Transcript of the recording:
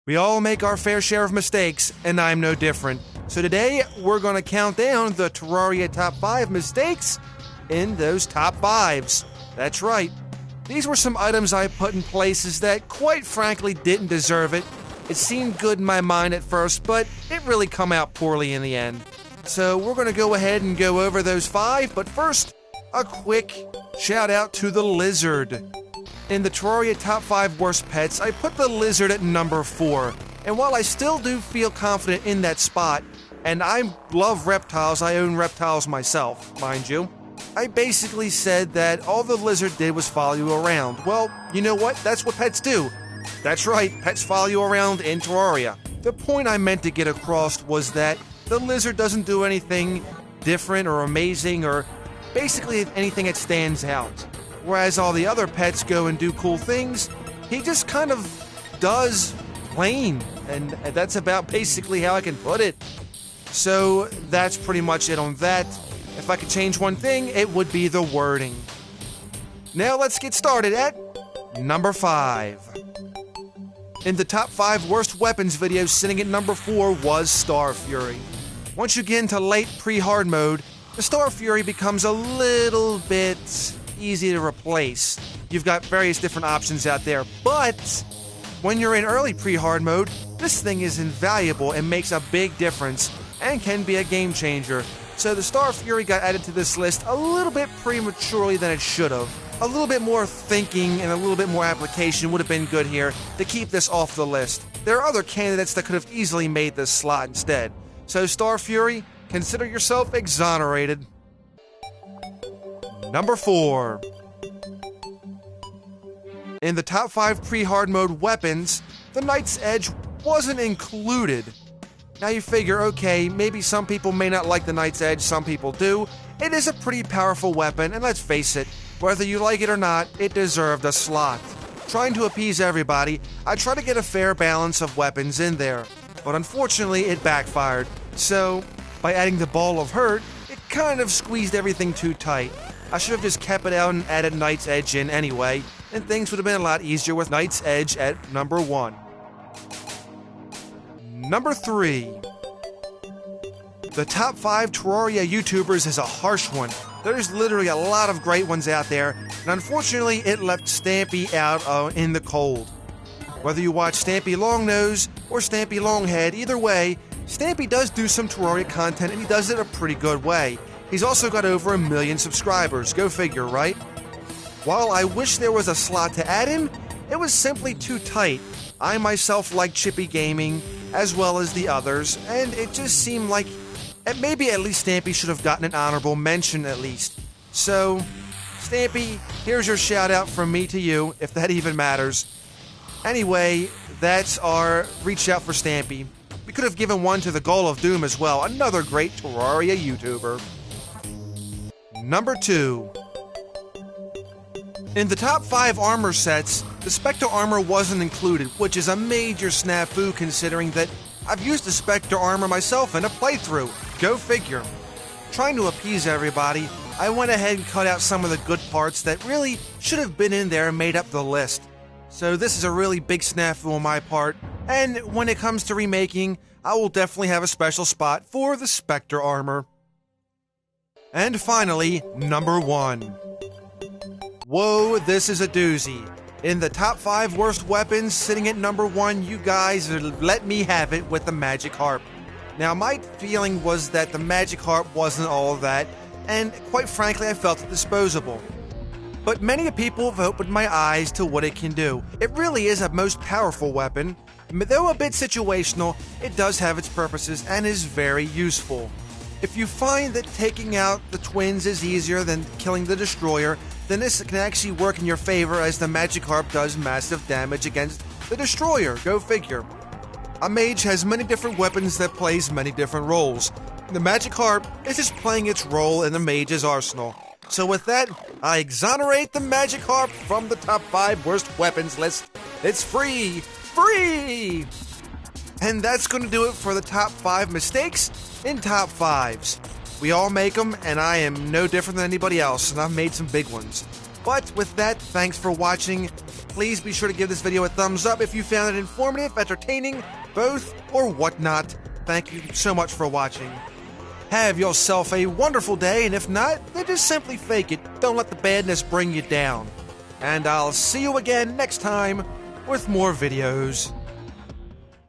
We all make our fair share of mistakes, and I'm no different. So today, we're going to count down the Terraria top 5 mistakes in those top 5s. That's right. These were some items I put in places that, quite frankly, didn't deserve it. It seemed good in my mind at first, but it really come out poorly in the end. So we're going to go ahead and go over those 5, but first, a quick shout out to the lizard. In the Terraria top 5 worst pets, I put the lizard at number 4. And while I still do feel confident in that spot, and I love reptiles, I own reptiles myself, mind you, I basically said that all the lizard did was follow you around. Well, you know what? That's what pets do. That's right, pets follow you around in Terraria. The point I meant to get across was that the lizard doesn't do anything different or amazing or basically anything that stands out. Whereas all the other pets go and do cool things, he just kind of does plain. And that's about basically how I can put it. So that's pretty much it on that. If I could change one thing, it would be the wording. Now let's get started at number 5. In the top 5 worst weapons video, sitting at number 4 was Starfury. Once you get into late pre-hard mode, the Starfury becomes a little bit easy to replace. You've got various different options out there, but when you're in early pre-hard mode, this thing is invaluable and makes a big difference and can be a game changer. So the Starfury got added to this list a little bit prematurely than it should have. A little bit more thinking and a little bit more application would have been good here to keep this off the list. There are other candidates that could have easily made this slot instead. So Starfury, consider yourself exonerated. Number 4. In the top 5 pre-hard mode weapons, the Knight's Edge wasn't included. Now you figure, okay, maybe some people may not like the Knight's Edge, some people do. It is a pretty powerful weapon, and let's face it, whether you like it or not, it deserved a slot. Trying to appease everybody, I try to get a fair balance of weapons in there. But unfortunately, it backfired. So, by adding the Ball of Hurt, it kind of squeezed everything too tight. I should have just kept it out and added Knight's Edge in anyway, and things would have been a lot easier with Knight's Edge at number 1. Number 3. The top 5 Terraria YouTubers is a harsh one. There's literally a lot of great ones out there, and unfortunately it left Stampy out in the cold. Whether you watch Stampy Longnose or Stampy Longhead, either way, Stampy does do some Terraria content and he does it a pretty good way. He's also got over 1 million subscribers, go figure, right? While I wish there was a slot to add him, it was simply too tight. I myself like chippy gaming, as well as the others, and it just seemed like maybe at least Stampy should have gotten an honorable mention at least. So, Stampy, here's your shout out from me to you, if that even matters. Anyway, that's our reach out for Stampy. We could have given one to the Goal of Doom as well, another great Terraria YouTuber. Number 2. In the top 5 armor sets, the Spectre Armor wasn't included, which is a major snafu considering that I've used the Spectre Armor myself in a playthrough. Go figure. Trying to appease everybody, I went ahead and cut out some of the good parts that really should have been in there and made up the list. So this is a really big snafu on my part, and when it comes to remaking, I will definitely have a special spot for the Spectre Armor. And finally, number 1. Whoa, this is a doozy. In the top 5 worst weapons, sitting at number 1, you guys let me have it with the Magic Harp. Now, my feeling was that the Magic Harp wasn't all that, and quite frankly, I felt it disposable. But many people have opened my eyes to what it can do. It really is a most powerful weapon. Though a bit situational, it does have its purposes and is very useful. If you find that taking out the twins is easier than killing the destroyer, then this can actually work in your favor as the Magic Harp does massive damage against the destroyer, go figure. A mage has many different weapons that plays many different roles. The Magic Harp is just playing its role in the mage's arsenal. So with that, I exonerate the Magic Harp from the top 5 worst weapons list. It's free! Free! And that's going to do it for the top 5 mistakes in top 5s. We all make them, and I am no different than anybody else, and I've made some big ones. But with that, thanks for watching. please be sure to give this video a thumbs up if you found it informative, entertaining, both, or whatnot. Thank you so much for watching. Have yourself a wonderful day, and if not, then just simply fake it. Don't let the badness bring you down. And I'll see you again next time with more videos.